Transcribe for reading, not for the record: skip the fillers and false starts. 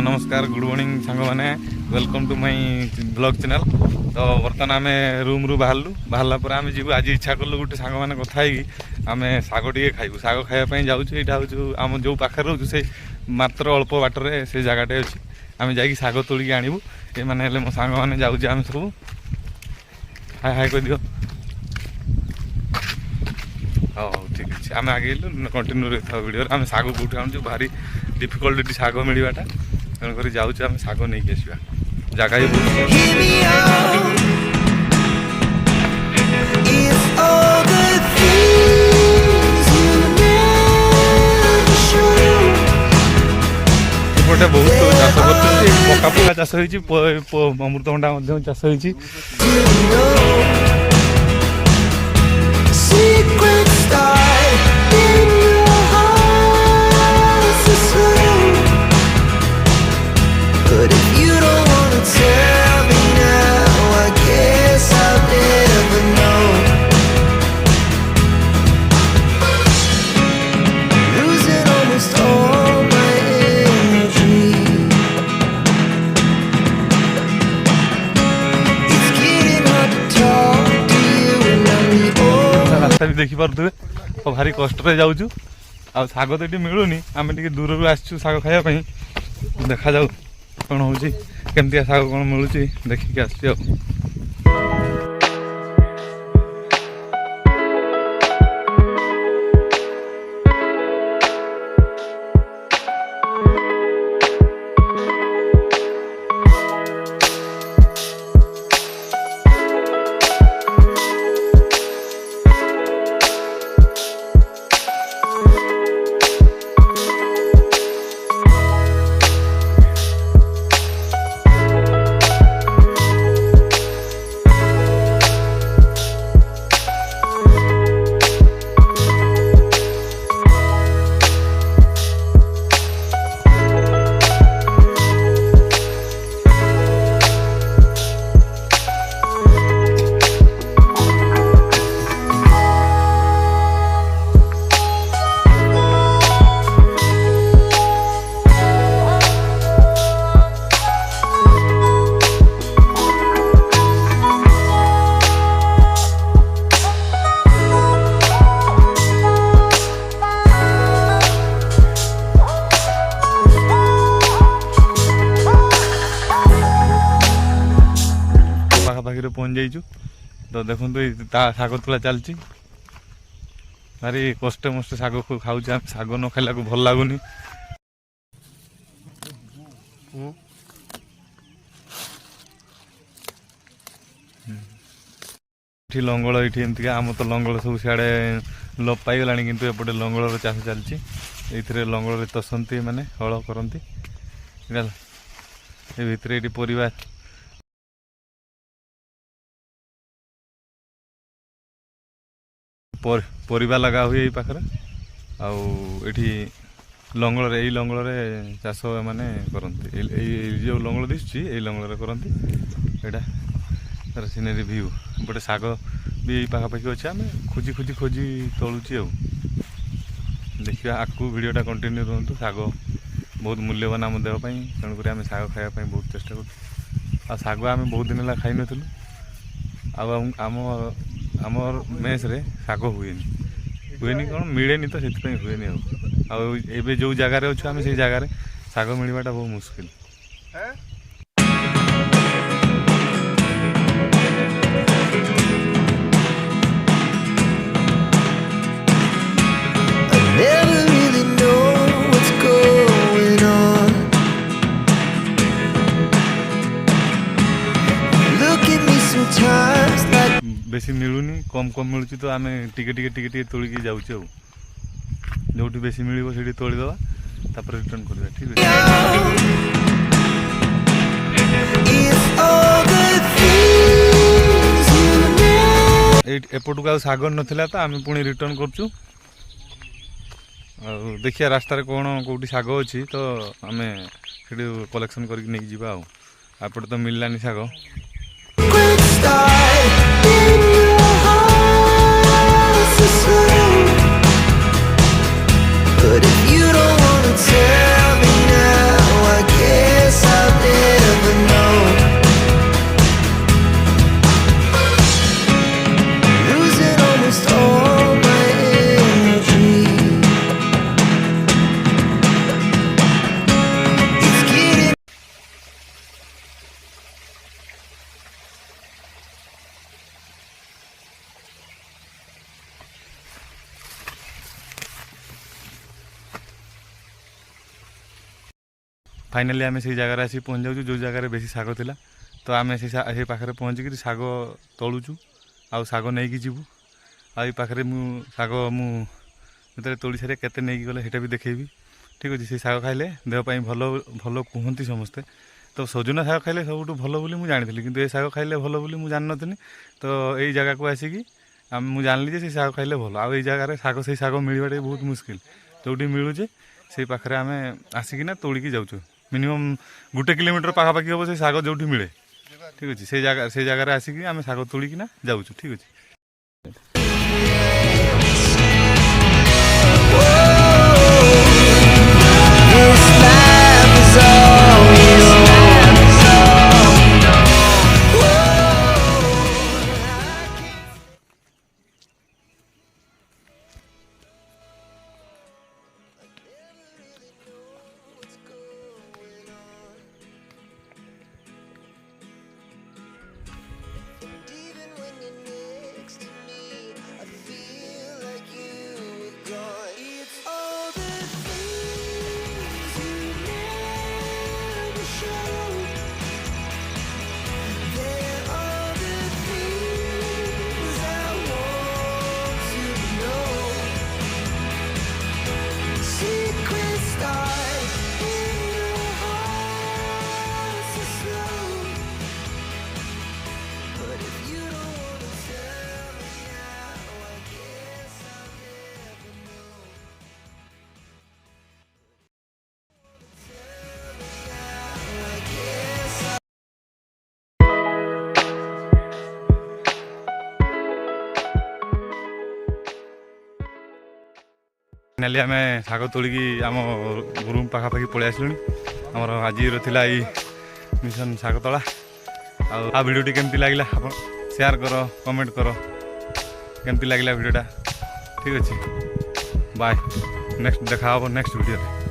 नमस्कार good morning सांग मैंने welcome to my blog channel. तो बर्तमान आम रूम रु बाहरला पर आम जीव आज इच्छा कलु गोटे सांग मैंने कथा आम साग टे खाइबू साग खायापी जाऊँ यहाँ हूँ आम जो पाखे रोचु से मात्र अल्प बाटर से जगटे अच्छी आम जा साग तोलिक आणबू ये मैंने मो सांग मैंने जाऊँ आम सब हाय हाय कह दियो हाँ ठीक अच्छे आम आगे कंटिन्यू रही वीडियो आम साग कौट आणु भारी डिफिकल्ट ये साग मिलवाटा तेणुक जाऊँ आम साग नहीं आसवा जगह एपटे बहुत चाष कर पका पका चाष अमृतभंडा चाष हो भी देखी पारे तो भारी कष्ट जाऊँ आ साग तो ये मिलूनी आम टे दूर आसचु साग खायापी देखा जाऊ कौन हो केमती साग कौन मिलूँ देखिक आस पाखि पहुँच जाइचु तो देखो साग तुला चलती भारी कष्ट मस्ट साग खाऊ साग न खाला भल लगुनि लंगल ये एमती आम तो लंगल सब सियाड़े लोप पाईगला किंतु एपटे लंगल चाष चलती ये लंगल तसंती माने हल करती भितर ये परिवार परिवा लगा हुए ये पाखे आठी लंगल यही लंगल चाष मैंने करती जो लंगल दिशुची यही लंगल करती यहाँ तार सीनेरी भ्यू एपटे साग भी पाखापाखि अच्छे आम खोजी खोजी खोजी तलुची देखिए आपको वीडियोटा कंटिन्यू रुहतु साग बहुत मूल्यवान आम देहपाई तेणुक आम साग खायापी बहुत चेष्टा कर साग आम बहुत दिन है खाई नु आमर मेस रे साग हुए कौन मिले तो से हुए जो जगार अच्छे आम से जगार साग मिलवाटा बहुत मुस्किल बेसी मिलूनी कम कम मिलूँ तो आम टिके तोलिकी जाऊँ जो बेसी मिल से तोलीदवा तापर रिटर्न करवा ठीक है एपटू आ साग नाला तो आम पुणी रिटर्न करचु देखिए रास्तार कौन कौटी साग अच्छी तो आम कलेक्शन करके नहीं जावा आपटे तो मिललानी साग But if you don't wanna tell me now, I guess finally आम से जगार आसी पहुँच जाऊँ जो जगार बेसी शाग थिला तो आम से पाखे पहुँचिक शाग तलुचु आउ शाग नहीं जीवु आई पाखे शाग मुझे तोड़ी सारे केते नहीं गले सेटा भी देखेबी ठीक अच्छे से शाग खाइले देहपाई भल भल कहती समस्ते तो सजना शाग खाइले सब भल बोली मुझे जानी कि शाग खाइले भल बोली मुझे जान नी तो यही जगह को आसिकी मुझे जानली जे शाग खाइले भल आउ जगार शाग से शाग मिलवाटा बहुत मुस्किल जोटी मिलूचे से पाखे आम आसिकिना तोड़िकी जाऊँ मिनिमम 1 किलोमीटर पाखापाखि हम से शाग जो मिले ठीक अच्छे से जगह आसिकी आम शाग तोड़िकीना जाऊँ ठीक अच्छे फाइनाली आम शाग तोड़िकी आम रूम पाखापाखि पलि आसलुनी आमर आज था मिशन शाग तोड़ा आ वीडियोटी केमती लगे आप शेयर कर कमेंट कर केमती लगे वीडियोटा ठीक अच्छे बाय नेक्स्ट देखा नेक्स्ट वीडियो।